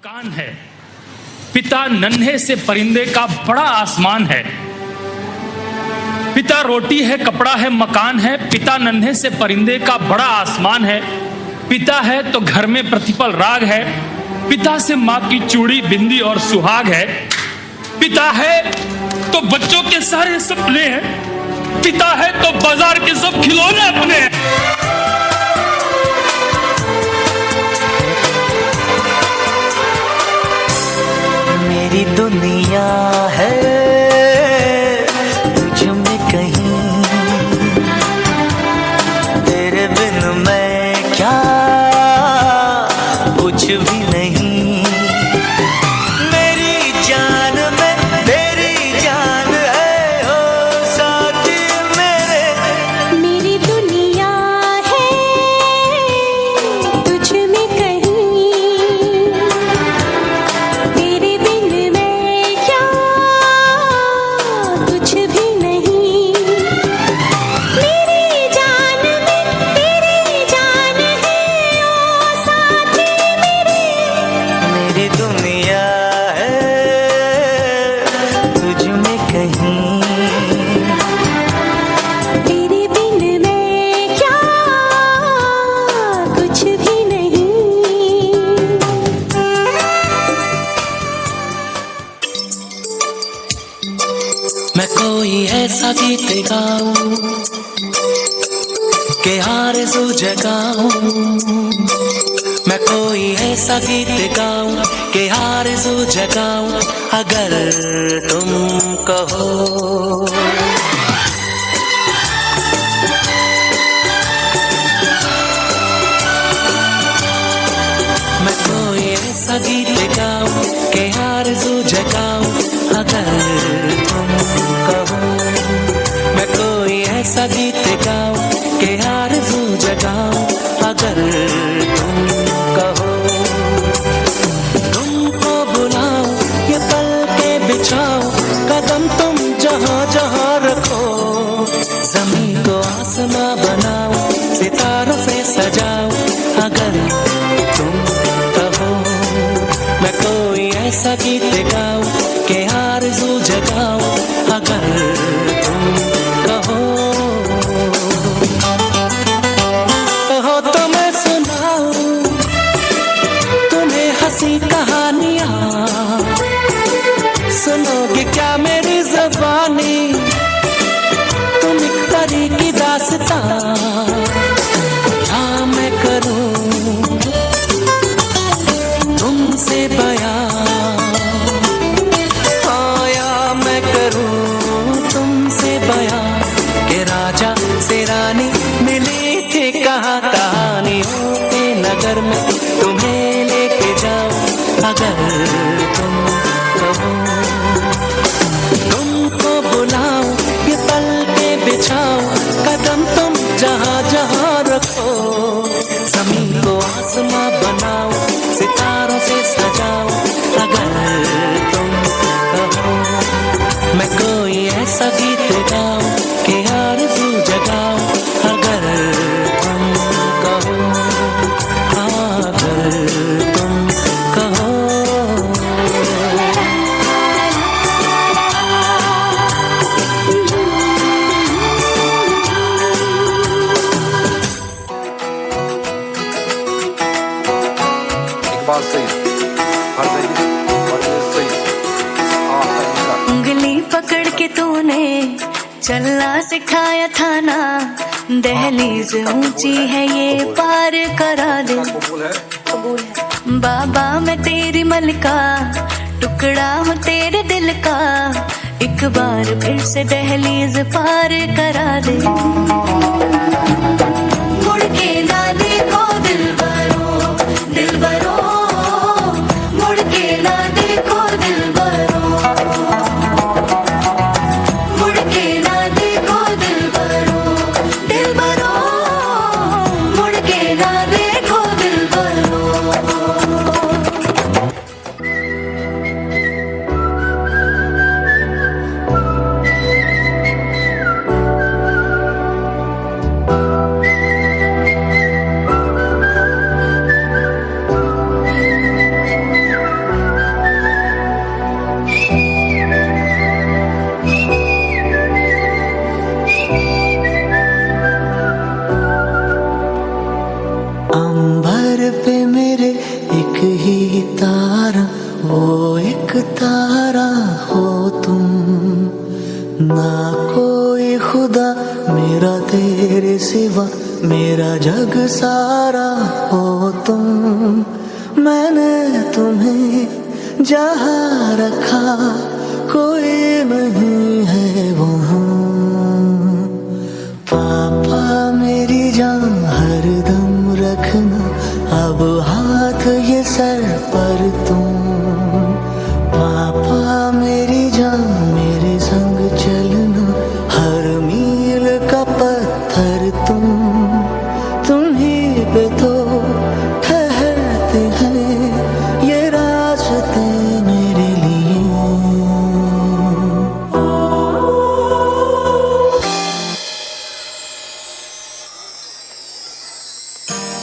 मकान है, पिता नन्हे से परिंदे का बड़ा आसमान है। पिता रोटी है, कपड़ा है, मकान है, पिता नन्हे से परिंदे का बड़ा आसमान है। पिता है तो घर में प्रतिपल राग है, पिता से माँ की चूड़ी, बिंदी और सुहाग है। पिता है तो बच्चों के सारे सपने हैं, पिता है तो बाजार के सब खिलौने अपने हैं। मेरी दुनिया है तुझ में कहीं, तेरे बिन मैं क्या कुछ भी नहीं। मेरी जान में तेरी जान है हो साथी मेरे। मेरी दुनिया है तुझ में कहीं, तेरे बिन मैं क्या कुछ भी नहीं। मेरी जान में तेरी जान है ओ साथी मेरे। मेरी दुनिया है तुझ में कहीं, तेरे बिन मैं क्या कुछ भी नहीं। मैं कोई ऐसा गीत गाऊं कि आरज़ू जगाऊं। मैं कोई ऐसा गीत गाऊं कि आरज़ू जगाऊं, अगर तुम कहो। मैं कोई ऐसा गीत गाऊं कि आरज़ू जगाऊं, अगर तुम कहो। मैं कोई ऐसा गीत गाऊं कि आरज़ू जगाऊं, अगर तुम कहो। तुमको बुलाऊं, ये पल के बिछाऊं, कदम तुम जहां जहां रखो। ज़मीन को आसमां बनाऊं, सितारों से सजाऊं, अगर तुम कहो। मैं कोई ऐसा गीत गाऊं कि आरज़ू जगाऊं, अगर तुम कहो। कहो तो मैं सुनाऊं तुम्हें हंसी कहानियां, सुनोगे क्या मेरी ज़बानी, तुम एक परी की दास्तां। हाँ मैं करूं तुमसे बयां, आया मैं करूं तुमसे बयां, कि राजा से रानी मिली थी कहाँ कहानियों के नगर में, तुम्हें लेके जाऊं, अगर तुम कहो। तुमको बुलाऊं, ये पल के बिछाऊं, कदम तुम जहां जहां रखो। ज़मीन को आसमां बनाऊं, सितारों से सजाऊं, अगर तुम कहो। मैं कोई ऐसा गीत गाऊं कि आरज़ू जगाऊं, अगर तुम कहो। अगर तुम कहो। एक बात सही, हर जगह और ये सही। उंगली पकड़ के तूने चलना सिखाया था ना, दहलीज ऊंची है ये पार करा दे। कबूल है। बाबा मैं तेरी मलका, टुकड़ा हूँ तेरे दिल का, एक बार फिर से दहलीज पार करा दे। मुड़ के ना देखो दिलबरो, दिलबरो, मुड़ के ना देखो दिलबरो, मुड़ के ना देखो दिलबरो, दिलबरो, मुड़ के ना देखो दिलबरो। तारा वो एक तारा हो तुम, ना कोई खुदा मेरा तेरे सिवा, मेरा जग सारा हो तुम। मैंने तुम्हें जहाँ रखा कोई नहीं है वहाँ। पापा मेरी जान हरदम रखना, अब हाथ ये सर पर तुम। पापा मेरी जान मेरे संग चलना, हर मील का पत्थर तुम ही पे तो ठहरते हैं ये रास्ते मेरे लिए।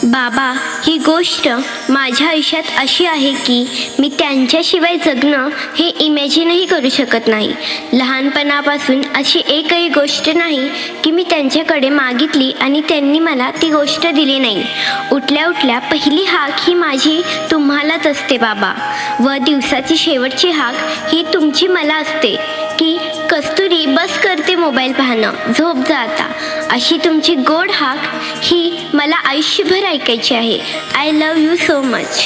बाबा, ही गोष्ट माझ्या आयुष्यात अशी आहे की मी त्यांच्याशिवाय जगणं हे इमॅजिनही करू शकत नाही. लहानपणापासून अशी एकही गोष्ट नाही की मी त्यांच्याकडे मागितली आणि त्यांनी मला ती गोष्ट दिली नाही. उठल्या उठल्या पहिली हाक ही माझी तुम्हालाच असते बाबा, व दिवसाची शेवटची हाक ही तुमची मला असते की कस्तुरी बस करते मोबाईल पाहणं, झोप जा आता. अशी तुमची गोड हाक ही मला आयुष्यभर ऐकायची आहे. I love you so much.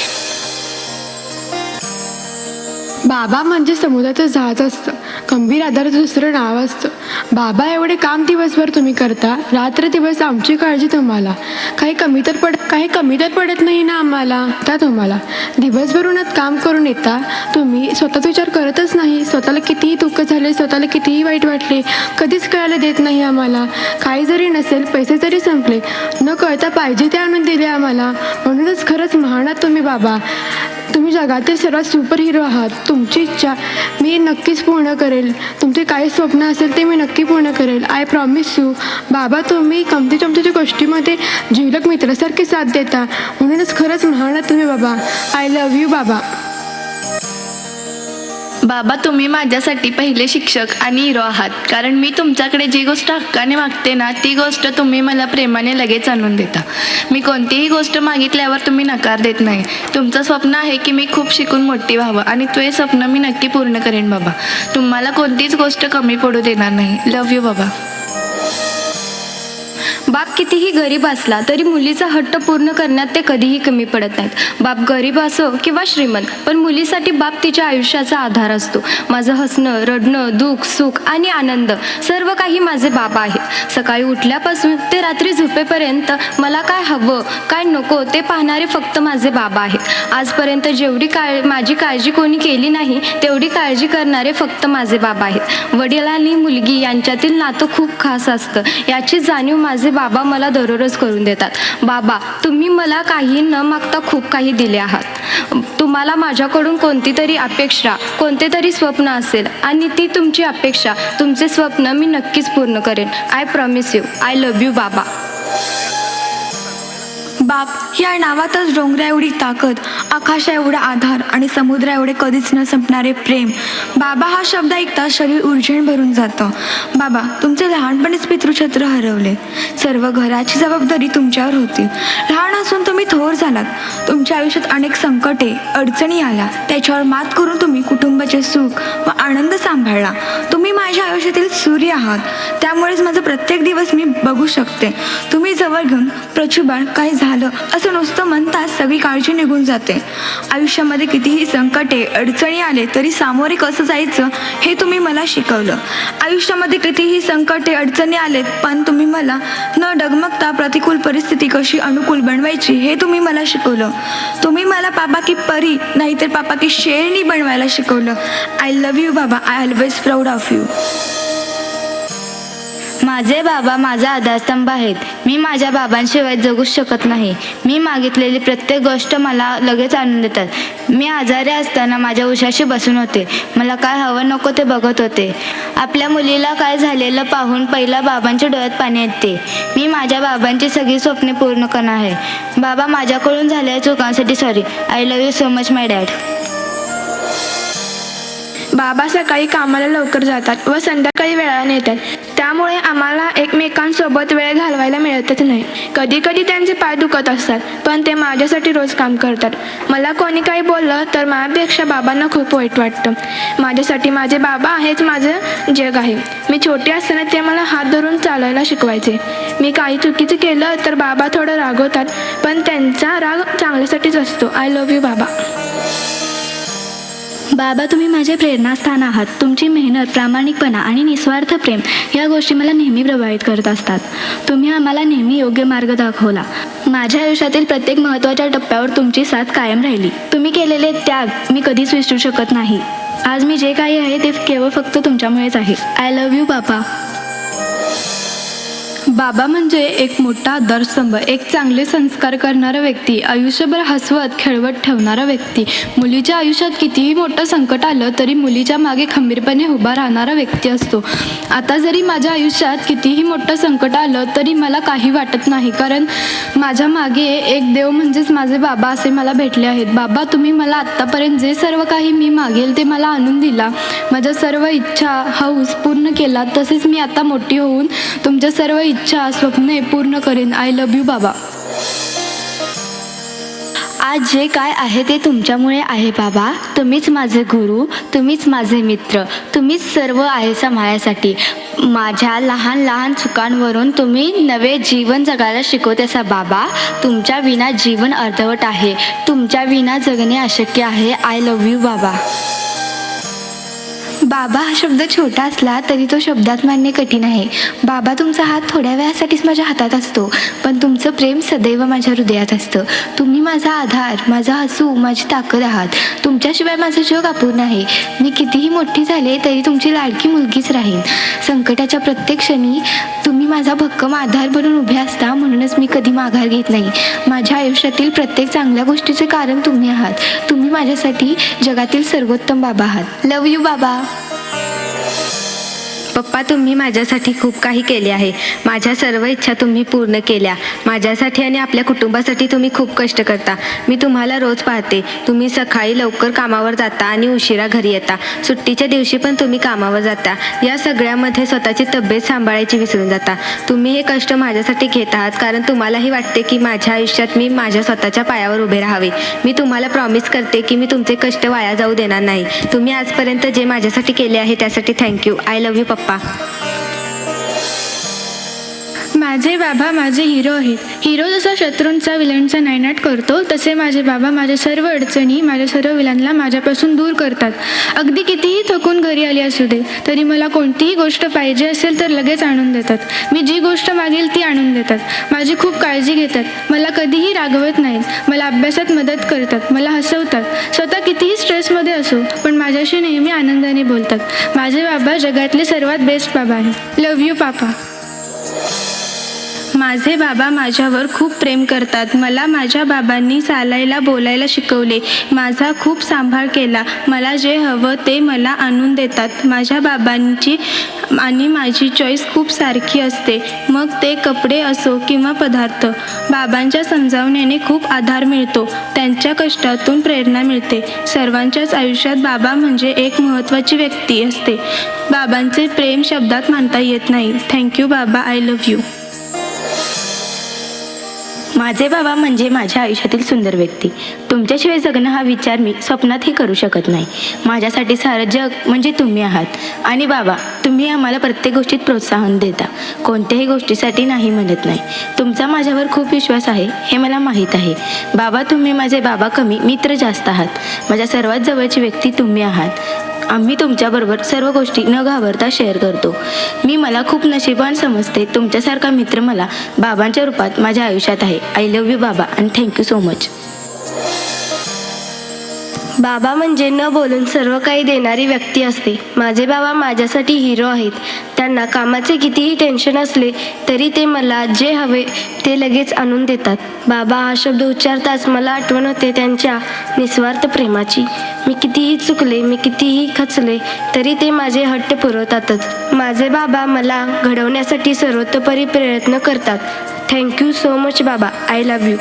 बाबा म्हणजे समुद्राचं जहाज असतं, गंभीर आधाराचं दुसरं नाव असतं. बाबा एवढे काम दिवसभर तुम्ही करता, रात्र दिवस आमची काळजी तुम्हाला. काही कमी तर पडत नाही ना आम्हाला. त्या तुम्हाला दिवसभर उन्हात काम करून येता, तुम्ही स्वतःचा विचार करतच नाही. स्वतःला कितीही दुःख झाले, स्वतःला कितीही वाईट वाटले, कधीच कळायला देत नाही आम्हाला. काही जरी नसेल, पैसे जरी संपले, न कळता पाहिजे ते आणून दिले आम्हाला. म्हणूनच खरंच महान आहात तुम्ही बाबा. तुम्ही जगातील सर्वात सुपर हिरो आहात. तुमची इच्छा मी नक्कीच पूर्ण करेल. तुमचे काही स्वप्न असेल ते मी नक्की पूर्ण करेल. I promise you. बाबा, तुम्ही कमती चमतीच्या गोष्टीमध्ये जिवलग मित्रासारखी साथ देता. म्हणूनच खरंच महान आहात तुम्ही बाबा. आय लव्ह यू बाबा. बाबा, तुम्ही माझ्यासाठी पहिले शिक्षक आणि हिरो आहात. कारण मी तुमच्याकडे जी गोष्ट हक्काने मागते ना, ती गोष्ट तुम्ही मला प्रेमाने लगेच आणून देता. मी कोणतीही गोष्ट मागितल्यावर तुम्ही नकार देत नाही. तुमचं स्वप्न आहे की मी खूप शिकून मोठी व्हावं आणि ते स्वप्न मी नक्की पूर्ण करेन बाबा. तुम्हाला कोणतीच गोष्ट कमी पडू देणार नाही. लव्ह यू बाबा. बाप कितीही गरीब असला तरी मुलीचा हट्ट पूर्ण करण्यात ते कधीही कमी पडत नाहीत. बाप गरीब असो किंवा श्रीमंत, पण मुलीसाठी बाप तिच्या आयुष्याचा आधार असतो. माझं हसणं, रडणं, दुःख, सुख आणि आनंद सर्व काही माझे बाबा आहेत. सकाळी उठल्यापासून ते रात्री झोपेपर्यंत मला काय हवं काय नको ते पाहणारे फक्त माझे बाबा आहेत. आजपर्यंत जेवढी माझी काळजी कोणी केली नाही, तेवढी काळजी करणारे फक्त माझे बाबा आहेत. वडील आणि मुलगी यांच्यातील नातं खूप खास असतं, याची जाणीव माझे बाबा मला दररोज करून देतात. बाबा, तुम्ही मला काही न मागता खूप काही दिले आहात. तुम्हाला माझ्याकडून कोणती तरी अपेक्षा, कोणते तरी स्वप्न असेल आणि ती तुमची अपेक्षा, तुमचे स्वप्न मी नक्कीच पूर्ण करेन. I promise you. I love you बाबा. बाप, या नावातच डोंगरा एवढी ताकद, आकाशा एवढा आधार आणि समुद्रा एवढे कधीच न संपणारे प्रेम. बाबा हा शब्द ऐकता शरीर ऊर्जेने भरून जातं. बाबा, तुमचे लहानपणीच पितृछत्र हरवले. सर्व घराची जबाबदारी तुमच्यावर होती. लहान असून तुम्ही थोर झालात. तुमच्या आयुष्यात अनेक संकटे, अडचणी आल्या. त्याच्यावर मात करून तुम्ही कुटुंबाचे सुख व आनंद सांभाळला. तुम्ही माझ्या आयुष्यातील सूर्य आहात. त्यामुळेच माझा प्रत्येक दिवस मी बघू शकते. तुम्ही जवळ घेऊन प्रचुबाळ काही झालं असं नुसतं म्हणताच सगळी काळजी निघून जाते. आयुष्यामध्ये कितीही संकटे, अडचणी आले तरी सामोरे कसं जायचं हे तुम्ही मला शिकवलं. आयुष्यामध्ये कितीही संकटे, अडचणी आलेत, पण तुम्ही मला न डगमगता प्रतिकूल परिस्थिती कशी अनुकूल बनवायची हे तुम्ही मला शिकवलं. तुम्ही मला पापा की परी नाहीतर पापा की शेरणी बनवायला शिकवलं. आय लव्ह यू बाबा. I always proud of you. माझे बाबा माझा आधारस्तंभ आहेत. मी माझ्या बाबांशिवाय जगूच शकत नाही. मी मागितलेली प्रत्येक गोष्ट मला लगेच आणून देतात. मी आजारी असताना माझ्या उशाशी बसून होते. मला काय हवं नको ते बघत होते. आपल्या मुलीला काय झालेलं पाहून पहिला बाबांच्या डोळ्यात पाणी येते. मी माझ्या बाबांची सगळी स्वप्ने पूर्ण करणार आहे. बाबा, माझ्याकडून झालेल्या चुकांसाठी sorry. I love you so much my dad. बाबा सकाळी कामाला लवकर जातात व संध्याकाळी वेळाने येतात. त्यामुळे आम्हाला एकमेकांसोबत वेळ घालवायला मिळतच नाही. कधी कधी त्यांचे पाय दुखत असतात, पण ते माझ्यासाठी रोज काम करतात. मला कोणी काही बोललं तर माझ्यापेक्षा बाबांना खूप वाईट वाटतं. माझ्यासाठी माझे बाबा हेच माझं जग आहे. मी छोटी असताना ते मला हात धरून चालायला शिकवायचे. मी काही चुकीचं केलं तर बाबा थोडं रागवतात, पण त्यांचा राग चांगल्यासाठीच असतो. आय लव्ह यू बाबा. बाबा, तुम्ही माझे प्रेरणास्थान आहात. तुमची मेहनत, प्रामाणिकपणा आणि निस्वार्थ प्रेम या गोष्टी मला नेहमी प्रभावित करत असतात. तुम्ही आम्हाला नेहमी योग्य मार्ग दाखवला. माझ्या आयुष्यातील प्रत्येक महत्त्वाच्या टप्प्यावर तुमची साथ कायम राहिली. तुम्ही केलेले त्याग मी कधीच विसरू शकत नाही. आज मी जे काही आहे ते केवळ फक्त तुमच्यामुळेच आहे. आय लव्ह यू बाबा. बाबा म्हणजे एक मोठा आधारस्तंभ, एक चांगले संस्कार करणारा व्यक्ती, आयुष्यभर हसवत खेळवत ठेवणारा व्यक्ती, मुलीच्या आयुष्यात कितीही मोठं संकट आलं तरी मुलीच्या मागे खंबीरपणे उभा राहणारा व्यक्ती असतो. आता जरी माझ्या आयुष्यात कितीही मोठं संकट आलं तरी मला काही वाटत नाही, कारण माझ्या मागे एक देव म्हणजेच माझे बाबा असे मला भेटले आहेत. बाबा, तुम्ही मला आत्तापर्यंत जे सर्व काही मी मागेल ते मला आणून दिला. माझ्या सर्व इच्छा, हौस पूर्ण केला. तसेच मी आता मोठी होऊन तुमच्या सर्व इच्छा, स्वप्ने पूर्ण करेन. आय लव्ह यू बाबा. आज जे काय आहे ते तुमच्यामुळे आहे बाबा. तुम्हीच माझे गुरु, तुम्हीच माझे मित्र, तुम्हीच सर्व आहे सांभाळण्यासाठी. माझ्या लहान लहान चुकांवरून तुम्ही नवे जीवन जगायला शिकवतेसा बाबा. तुमच्या विना जीवन अर्धवट आहे, तुमच्या विना जगणे अशक्य आहे. आय लव्ह यू बाबा. बाबा हा शब्द छोटा असला तरी तो शब्दात मांडणे कठीण आहे. बाबा, तुमचा हात थोड्या वेळासाठीच माझ्या हातात असतो, पण तुमचं प्रेम सदैव माझ्या हृदयात असतं. तुम्ही माझा आधार, माझा हसू, माझी ताकद आहात. तुमच्याशिवाय माझं जग अपूर्ण आहे. मी कितीही मोठी झाले तरी तुमची लाडकी मुलगीच राहीन. संकटाच्या प्रत्येक क्षणी तुम्ही माझा भक्कम आधार बनून उभे असता, म्हणूनच मी कधी माघार घेत नाही. माझ्या आयुष्यातील प्रत्येक चांगल्या गोष्टीचे कारण तुम्ही आहात. तुम्ही माझ्यासाठी जगातील सर्वोत्तम बाबा आहात. लव्ह यू बाबा. पप्पा, तुम्ही माझ्यासाठी खूप काही केले आहे. माझ्या सर्व इच्छा तुम्ही पूर्ण केल्या. माझ्यासाठी आणि आपल्या कुटुंबासाठी तुम्ही खूप कष्ट करता. मी तुम्हाला रोज पाहते. तुम्ही सकाळी लवकर कामावर जाता आणि उशिरा घरी येता. सुट्टीच्या दिवशी पण तुम्ही कामावर जाता. या सगळ्यामध्ये स्वतःची तब्येत सांभाळायची विसरून जाता. तुम्ही हे कष्ट माझ्यासाठी घेत आहात कारण तुम्हालाही वाटते की माझ्या आयुष्यात मी माझ्या स्वतःच्या पायावर उभे राहावे. मी तुम्हाला प्रॉमिस करते की मी तुमचे कष्ट वाया जाऊ देणार नाही. तुम्ही आजपर्यंत जे माझ्यासाठी केले आहे त्यासाठी थँक्यू. आय लव्ह यू पप्पा. माझे बाबा माझे हिरो आहेत. हिरो जसा शत्रूंचा, विलनचा नायनाट करतो, तसे माझे बाबा माझ्या सर्व अडचणी, माझ्या सर्व विलनला माझ्यापासून दूर करतात. अगदी कितीही थकून घरी आली असू दे तरी मला कोणतीही गोष्ट पाहिजे असेल तर लगेच आणून देतात. मी जी गोष्ट मागेल ती आणून देतात. माझी खूप काळजी घेतात. मला कधीही रागवत नाहीत. मला अभ्यासात मदत करतात. मला हसवतात. स्वतः कितीही स्ट्रेसमध्ये असो पण माझ्याशी नेहमी आनंदाने बोलतात. माझे बाबा जगातले सर्वात बेस्ट बाबा आहेत. लव्ह यू पापा. माझे बाबा माझ्यावर खूप प्रेम करतात. मला माझ्या बाबांनी चालायला, बोलायला शिकवले. माझा खूप सांभाळ केला. मला जे हवं ते मला आणून देतात. माझ्या बाबांची आणि माझी चॉईस खूप सारखी असते, मग ते कपडे असो किंवा पदार्थ. बाबांच्या समजावण्याने खूप आधार मिळतो. त्यांच्या कष्टातून प्रेरणा मिळते. सर्वांच्याच आयुष्यात बाबा म्हणजे एक महत्त्वाची व्यक्ती असते. बाबांचे प्रेम शब्दात मानता येत नाही. थँक्यू बाबा. I love you. माझे बाबा म्हणजे माझ्या आयुष्यातील सुंदर व्यक्ती. तुमच्याशिवाय जगणं हा विचार मी स्वप्नातही करू शकत नाही. माझ्यासाठी सारं जग म्हणजे तुम्ही आहात. आणि बाबा, तुम्ही आम्हाला प्रत्येक गोष्टीत प्रोत्साहन देता. कोणत्याही गोष्टीसाठी नाही म्हणत नाही. तुमचा माझ्यावर खूप विश्वास आहे हे मला माहीत आहे. बाबा, तुम्ही माझे बाबा कमी, मित्र जास्त आहात. माझ्या सर्वात जवळची व्यक्ती तुम्ही आहात. आम्ही तुमच्याबरोबर सर्व गोष्टी न घाबरता शेअर करतो. मी मला खूप नशीबवान समजते. तुमच्यासारखा मित्र मला बाबांच्या रूपात माझ्या आयुष्यात आहे. आय लव्ह यू बाबा आणि थँक्यू सो मच. बाबा म्हणजे न बोलून सर्व काही देणारी व्यक्ती असते. माझे बाबा माझ्यासाठी हिरो आहेत. त्यांना कामाचे कितीही टेन्शन असले तरी ते मला जे हवे ते लगेच आणून देतात. बाबा हा शब्द उच्चारताच मला आठवण होते त्यांच्या निस्वार्थ प्रेमाची. मी कितीही चुकले, मी कितीही खचले तरी ते माझे हट्ट पुरवतातच. माझे बाबा मला घडवण्यासाठी सर्वतोपरी प्रयत्न करतात. थँक्यू सो मच बाबा. I love you.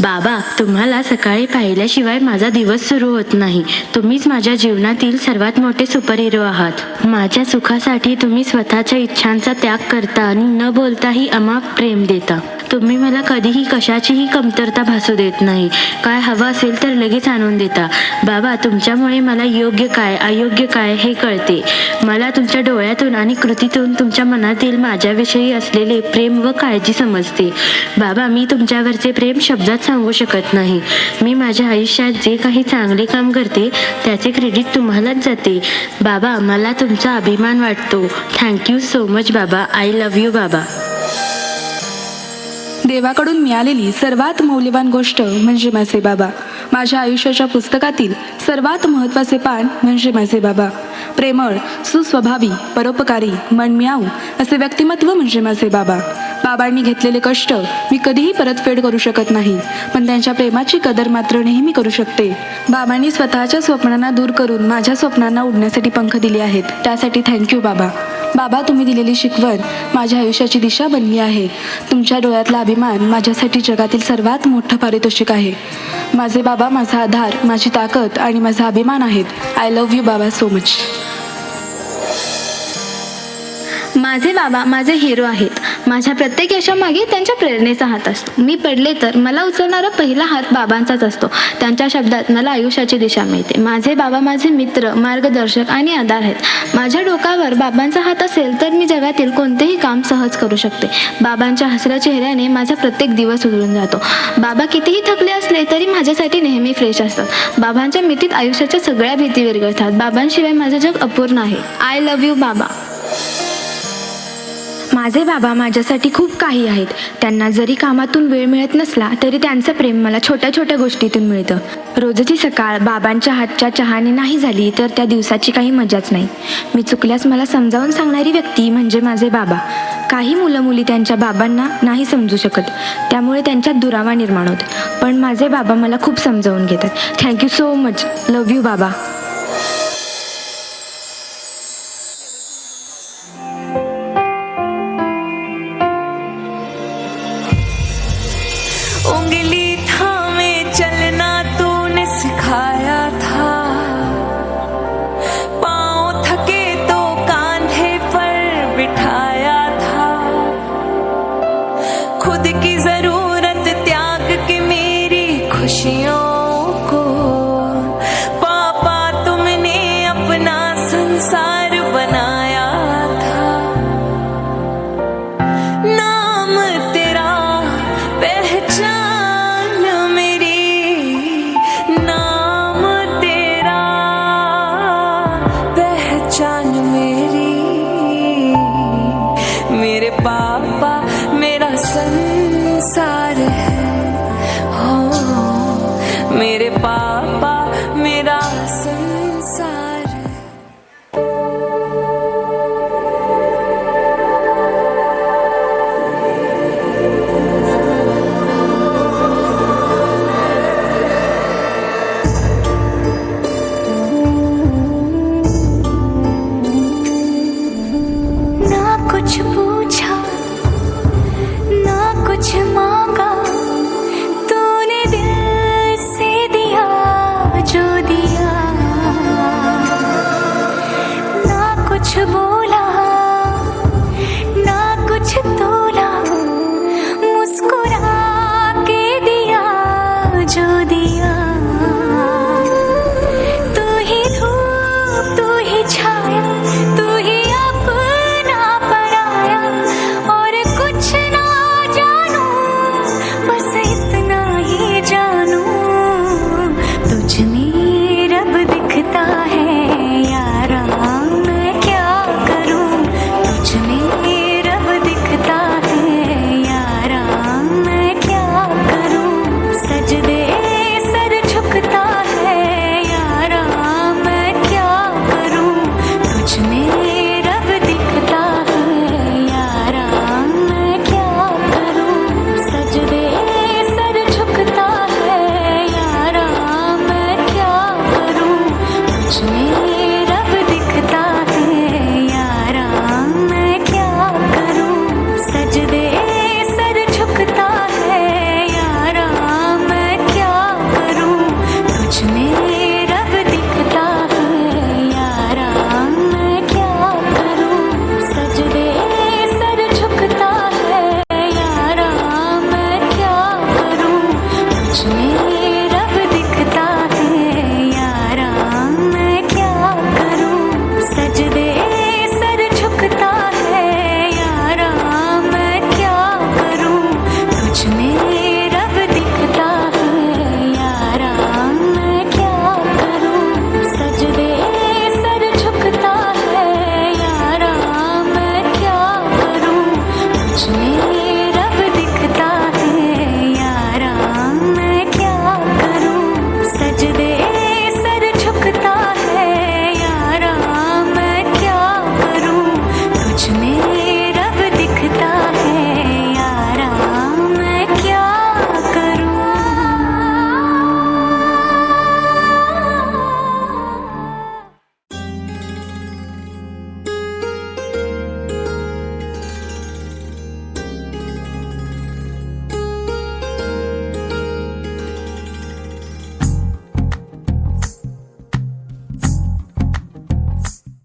बाबा, तुम्हाला सकाळी पाहिल्याशिवाय माझा दिवस सुरू होत नाही. तुम्हीच माझ्या जीवनातील सर्वात मोठे सुपर हिरो आहात. माझ्या सुखासाठी तुम्ही स्वतःच्या इच्छांचा त्याग करता आणि न बोलताही अमाप प्रेम देता. तुम्ही मला कधीही कशाचीही कमतरता भासू देत नाही. काय हवं असेल तर लगेच आणून देता. बाबा, तुमच्यामुळे मला योग्य काय अयोग्य काय हे कळते. मला तुमच्या डोळ्यातून आणि कृतीतून तुमच्या मनातील माझ्याविषयी असलेले प्रेम व काळजी समजते. बाबा, मी तुमच्यावरचे प्रेम शब्दात सांगू शकत नाही. मी माझ्या आयुष्यात जे काही चांगले काम करते त्याचे क्रेडिट तुम्हालाच जाते. बाबा, मला तुमचा अभिमान वाटतो. थँक्यू सो मच बाबा. आय लव्ह यू बाबा. देवाकडून मिळालेली सर्वात मौल्यवान गोष्ट म्हणजे माझे बाबा. माझ्या आयुष्याच्या पुस्तकातील सर्वात महत्त्वाचे पान म्हणजे माझे बाबा. प्रेमळ, सुस्वभावी, परोपकारी, मनमिळाऊ असे व्यक्तिमत्व म्हणजे माझे बाबा. बाबांनी घेतलेले कष्ट मी कधीही परतफेड करू शकत नाही, पण त्यांच्या प्रेमाची कदर मात्र नेहमी करू शकते. बाबांनी स्वतःच्या स्वप्नांना दूर करून माझ्या स्वप्नांना उडण्यासाठी पंख दिले आहेत. त्यासाठी थँक्यू बाबा. बाबा, तुम्ही दिलेली शिकवण माझ्या आयुष्याची दिशा बनली आहे. तुमच्या डोळ्यातला अभिमान माझ्यासाठी जगातील सर्वात मोठं पारितोषिक आहे. माझे बाबा माझा आधार, माझी ताकद आणि माझा अभिमान आहेत. आय लव्ह यू बाबा सो मच. माझे बाबा माझे हिरो आहेत. माझ्या प्रत्येक यशामागे त्यांच्या प्रेरणेचा हात असतो. मी पडले तर मला उचलणारा पहिला हात बाबांचाच असतो. त्यांच्या शब्दात मला आयुष्याची दिशा मिळते. माझे बाबा माझे मित्र, मार्गदर्शक आणि आधार आहेत. माझ्या डोक्यावर बाबांचा हात असेल तर मी जगातील कोणतेही काम सहज करू शकते. बाबांच्या हसऱ्या चेहऱ्याने माझा प्रत्येक दिवस उजळून जातो. बाबा कितीही थकले असले तरी माझ्यासाठी नेहमी फ्रेश असतात. बाबांच्या मिठीत आयुष्याच्या सगळ्या भीती विरघळतात. बाबांशिवाय माझं जग अपूर्ण आहे. आय लव्ह यू बाबा. माझे बाबा माझ्यासाठी खूप काही आहेत. त्यांना जरी कामातून वेळ मिळत नसला तरी त्यांचं प्रेम मला छोट्या छोट्या गोष्टीतून मिळतं. रोजची सकाळ बाबांच्या हातच्या चहाने नाही झाली तर त्या दिवसाची काही मजाच नाही. मी चुकल्यास मला समजावून सांगणारी व्यक्ती म्हणजे माझे बाबा. काही मुलं मुली त्यांच्या बाबांना नाही समजू शकत, त्यामुळे त्यांच्यात दुरावा निर्माण होते. पण माझे बाबा मला खूप समजावून घेतात. Thank you so much. Love you बाबा. उंगली थामे चलना तूने सिखाया था, पाँव थके तो कांधे पर बिठाया था, खुद की जरूरत त्याग के मेरी खुशियों को पापा तुमने अपना संसार बनाया था। नाम तेरा पहचान मेरी, नाम तेरा पहचान मेरी, मेरे पापा मेरा संसार है, हो मेरे पापा